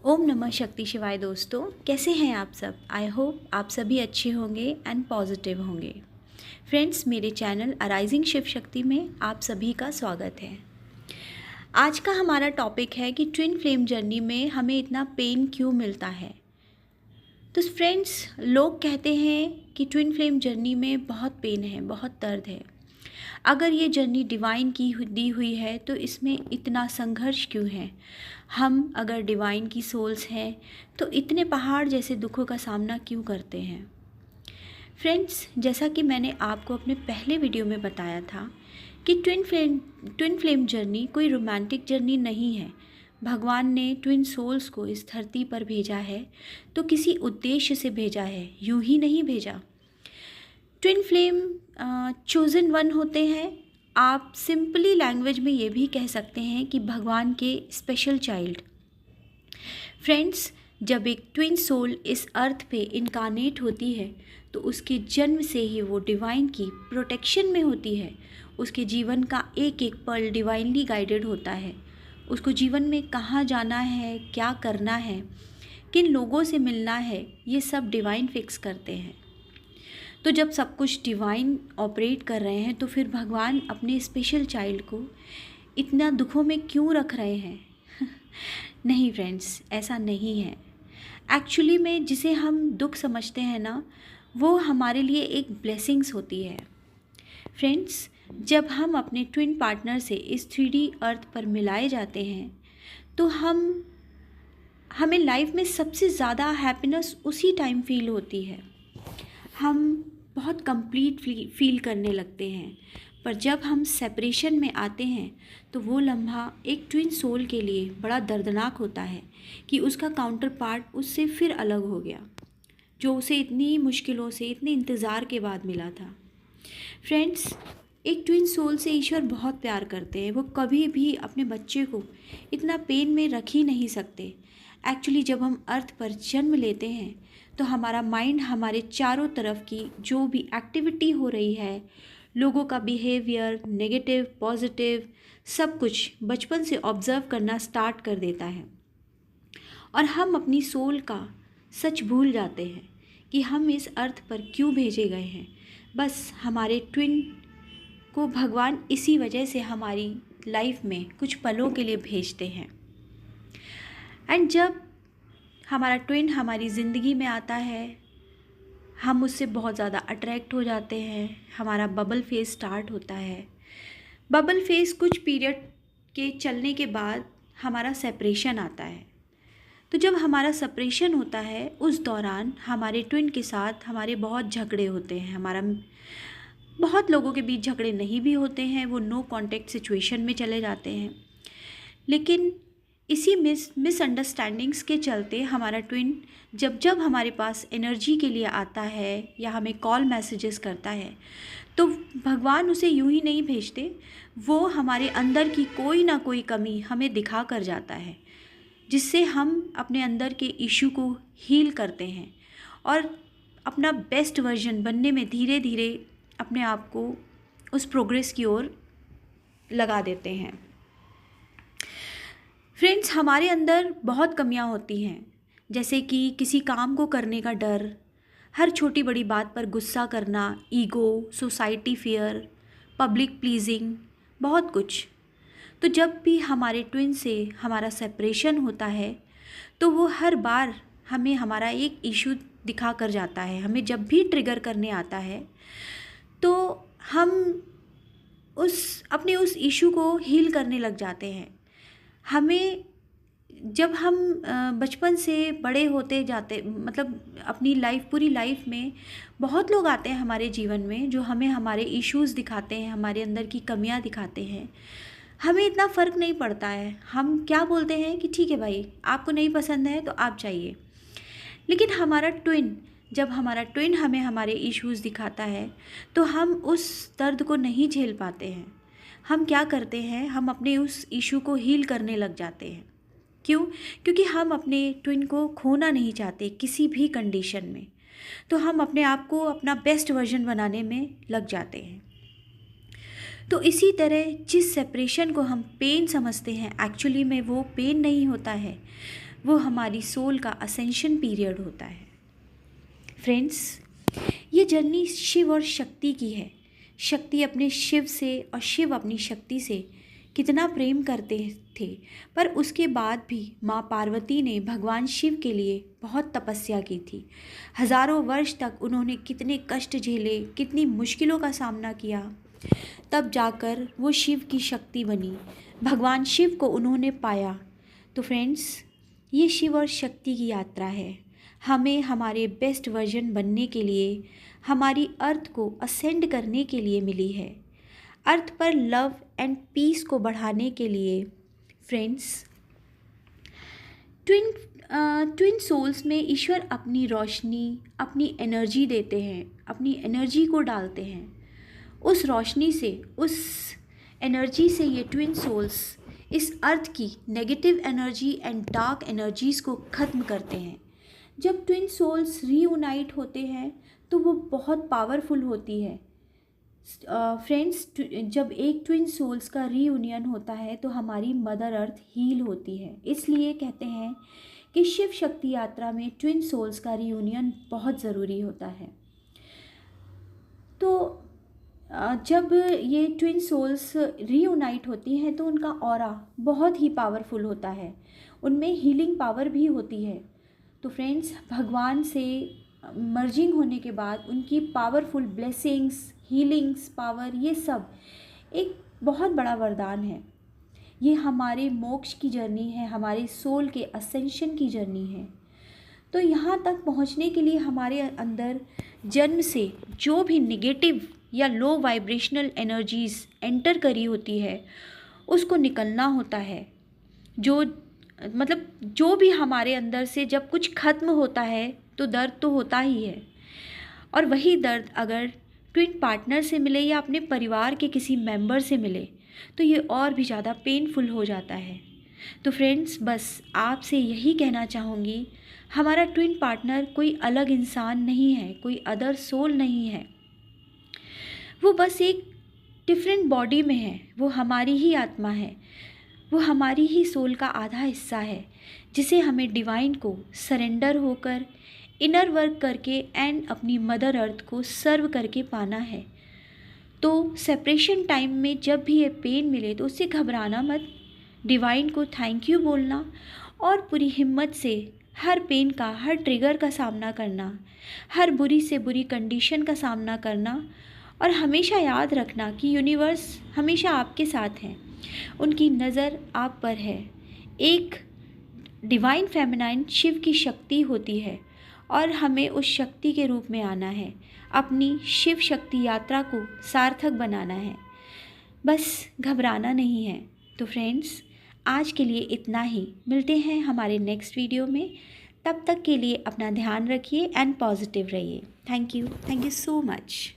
ओम नमः शक्ति शिवाय दोस्तों, कैसे हैं आप सब। आई होप आप सभी अच्छे होंगे एंड पॉजिटिव होंगे। फ्रेंड्स, मेरे चैनल अराइजिंग शिव शक्ति में आप सभी का स्वागत है। आज का हमारा टॉपिक है कि ट्विन फ्लेम जर्नी में हमें इतना पेन क्यों मिलता है। तो फ्रेंड्स, लोग कहते हैं कि ट्विन फ्लेम जर्नी में बहुत पेन है, बहुत दर्द है। अगर ये जर्नी डिवाइन की दी हुई है तो इसमें इतना संघर्ष क्यों है। हम अगर डिवाइन की सोल्स हैं तो इतने पहाड़ जैसे दुखों का सामना क्यों करते हैं। फ्रेंड्स, जैसा कि मैंने आपको अपने पहले वीडियो में बताया था कि ट्विन फ्लेम जर्नी कोई रोमांटिक जर्नी नहीं है। भगवान ने ट्विन सोल्स को इस धरती पर भेजा है तो किसी उद्देश्य से भेजा है, यूं ही नहीं भेजा। ट्विन फ्लेम चोज़न वन होते हैं। आप सिंपली लैंग्वेज में ये भी कह सकते हैं कि भगवान के स्पेशल चाइल्ड। फ्रेंड्स, जब एक ट्विन सोल इस अर्थ पे इनकारनेट होती है तो उसके जन्म से ही वो डिवाइन की प्रोटेक्शन में होती है। उसके जीवन का एक एक पल डिवाइनली गाइडेड होता है। उसको जीवन में कहाँ जाना है, क्या करना है, किन लोगों से मिलना है, ये सब डिवाइन फिक्स करते हैं। तो जब सब कुछ डिवाइन ऑपरेट कर रहे हैं तो फिर भगवान अपने स्पेशल चाइल्ड को इतना दुखों में क्यों रख रहे हैं। नहीं फ्रेंड्स, ऐसा नहीं है। एक्चुअली में जिसे हम दुख समझते हैं ना, वो हमारे लिए एक ब्लेसिंग्स होती है। फ्रेंड्स, जब हम अपने ट्विन पार्टनर से इस 3D अर्थ पर मिलाए जाते हैं तो हमें लाइफ में सबसे ज़्यादा हैप्पीनेस उसी टाइम फील होती है। हम बहुत कंप्लीट फील करने लगते हैं। पर जब हम सेपरेशन में आते हैं तो वो लम्हा एक ट्विन सोल के लिए बड़ा दर्दनाक होता है कि उसका काउंटर पार्ट उससे फिर अलग हो गया, जो उसे इतनी मुश्किलों से, इतने इंतज़ार के बाद मिला था। फ्रेंड्स, एक ट्विन सोल से ईश्वर बहुत प्यार करते हैं। वो कभी भी अपने बच्चे को इतना पेन में रख ही नहीं सकते। एक्चुअली जब हम अर्थ पर जन्म लेते हैं तो हमारा माइंड हमारे चारों तरफ की जो भी एक्टिविटी हो रही है, लोगों का बिहेवियर, नेगेटिव, पॉजिटिव, सब कुछ बचपन से ऑब्ज़र्व करना स्टार्ट कर देता है। और हम अपनी सोल का सच भूल जाते हैं कि हम इस अर्थ पर क्यों भेजे गए हैं। बस हमारे ट्विन को भगवान इसी वजह से हमारी लाइफ में कुछ पलों के लिए भेजते हैं। एंड जब हमारा ट्विन हमारी ज़िंदगी में आता है, हम उससे बहुत ज़्यादा अट्रैक्ट हो जाते हैं। हमारा बबल फेज स्टार्ट होता है। बबल फेज कुछ पीरियड के चलने के बाद हमारा सेपरेशन आता है। तो जब हमारा सेपरेशन होता है उस दौरान हमारे ट्विन के साथ हमारे बहुत झगड़े होते हैं। हमारा बहुत लोगों के बीच झगड़े नहीं भी होते हैं, वो नो कॉन्टेक्ट सिचुएशन में चले जाते हैं। लेकिन इसी मिसअंडरस्टैंडिंग्स के चलते हमारा ट्विन जब हमारे पास एनर्जी के लिए आता है या हमें कॉल मैसेजेस करता है तो भगवान उसे यूं ही नहीं भेजते। वो हमारे अंदर की कोई ना कोई कमी हमें दिखा कर जाता है, जिससे हम अपने अंदर के इशू को हील करते हैं और अपना बेस्ट वर्जन बनने में धीरे धीरे अपने आप को उस प्रोग्रेस की ओर लगा देते हैं। फ्रेंड्स, हमारे अंदर बहुत कमियां होती हैं, जैसे कि किसी काम को करने का डर, हर छोटी बड़ी बात पर गुस्सा करना, ego, society fear, public pleasing, बहुत कुछ। तो जब भी हमारे ट्विन से हमारा सेपरेशन होता है तो वो हर बार हमें हमारा एक इशू दिखा कर जाता है। हमें जब भी ट्रिगर करने आता है तो हम अपने उस इशू को हील करने लग जाते हैं। हमें जब हम बचपन से बड़े होते जाते, मतलब अपनी लाइफ, पूरी लाइफ में बहुत लोग आते हैं हमारे जीवन में जो हमें हमारे इश्यूज़ दिखाते हैं, हमारे अंदर की कमियां दिखाते हैं। हमें इतना फ़र्क नहीं पड़ता है। हम क्या बोलते हैं कि ठीक है भाई, आपको नहीं पसंद है तो आप जाइए। लेकिन जब हमारा ट्विन हमें हमारे इश्यूज़ दिखाता है तो हम उस दर्द को नहीं झेल पाते हैं। हम क्या करते हैं, हम अपने उस इशू को हील करने लग जाते हैं। क्यों? क्योंकि हम अपने ट्विन को खोना नहीं चाहते किसी भी कंडीशन में। तो हम अपने आप को अपना बेस्ट वर्जन बनाने में लग जाते हैं। तो इसी तरह जिस सेपरेशन को हम पेन समझते हैं, एक्चुअली में वो पेन नहीं होता है। वो हमारी सोल का असेंशन पीरियड होता है। फ्रेंड्स, ये जर्नी शिव और शक्ति की है। शक्ति अपने शिव से और शिव अपनी शक्ति से कितना प्रेम करते थे, पर उसके बाद भी माँ पार्वती ने भगवान शिव के लिए बहुत तपस्या की थी। हजारों वर्ष तक उन्होंने कितने कष्ट झेले, कितनी मुश्किलों का सामना किया, तब जाकर वो शिव की शक्ति बनी। भगवान शिव को उन्होंने पाया। तो फ्रेंड्स, ये शिव और शक्ति की यात्रा है। हमें हमारे बेस्ट वर्जन बनने के लिए, हमारी अर्थ को असेंड करने के लिए मिली है। अर्थ पर लव एंड पीस को बढ़ाने के लिए फ्रेंड्स, ट्विन सोल्स में ईश्वर अपनी रोशनी, अपनी एनर्जी देते हैं, अपनी एनर्जी को डालते हैं। उस रोशनी से, उस एनर्जी से ये ट्विन सोल्स इस अर्थ की negative energy and dark energies को ख़त्म करते हैं। जब ट्विन सोल्स रीयूनाइट होते हैं तो वो बहुत पावरफुल होती है। फ्रेंड्स, जब एक ट्विन सोल्स का रीयूनियन होता है तो हमारी मदर अर्थ हील होती है। इसलिए कहते हैं कि शिव शक्ति यात्रा में ट्विन सोल्स का रीयूनियन बहुत ज़रूरी होता है। तो जब ये ट्विन सोल्स रीयूनाइट होती हैं तो उनका ऑरा बहुत ही पावरफुल होता है, उनमें हीलिंग पावर भी होती है। तो फ्रेंड्स, भगवान से मर्जिंग होने के बाद उनकी पावरफुल ब्लेसिंग्स, हीलिंग्स पावर, ये सब एक बहुत बड़ा वरदान है। ये हमारे मोक्ष की जर्नी है, हमारे सोल के असेंशन की जर्नी है। तो यहाँ तक पहुँचने के लिए हमारे अंदर जन्म से जो भी निगेटिव या लो वाइब्रेशनल एनर्जीज़ एंटर करी होती है उसको निकलना होता है। जो भी हमारे अंदर से जब कुछ ख़त्म होता है तो दर्द तो होता ही है, और वही दर्द अगर ट्विन पार्टनर से मिले या अपने परिवार के किसी मेंबर से मिले तो ये और भी ज़्यादा पेनफुल हो जाता है। तो फ्रेंड्स, बस आपसे यही कहना चाहूँगी, हमारा ट्विन पार्टनर कोई अलग इंसान नहीं है, कोई अदर सोल नहीं है। वो बस एक डिफरेंट बॉडी में है, वो हमारी ही आत्मा है, वो हमारी ही सोल का आधा हिस्सा है, जिसे हमें डिवाइन को सरेंडर होकर, इनर वर्क करके एंड अपनी मदर अर्थ को सर्व करके पाना है। तो सेपरेशन टाइम में जब भी ये पेन मिले तो उससे घबराना मत, डिवाइन को थैंक यू बोलना और पूरी हिम्मत से हर पेन का, हर ट्रिगर का सामना करना, हर बुरी से बुरी कंडीशन का सामना करना, और हमेशा याद रखना कि यूनिवर्स हमेशा आपके साथ है, उनकी नज़र आप पर है। एक डिवाइन फेमिनाइन शिव की शक्ति होती है और हमें उस शक्ति के रूप में आना है, अपनी शिव शक्ति यात्रा को सार्थक बनाना है, बस घबराना नहीं है। तो फ्रेंड्स, आज के लिए इतना ही। मिलते हैं हमारे नेक्स्ट वीडियो में। तब तक के लिए अपना ध्यान रखिए एंड पॉजिटिव रहिए। Thank you so much.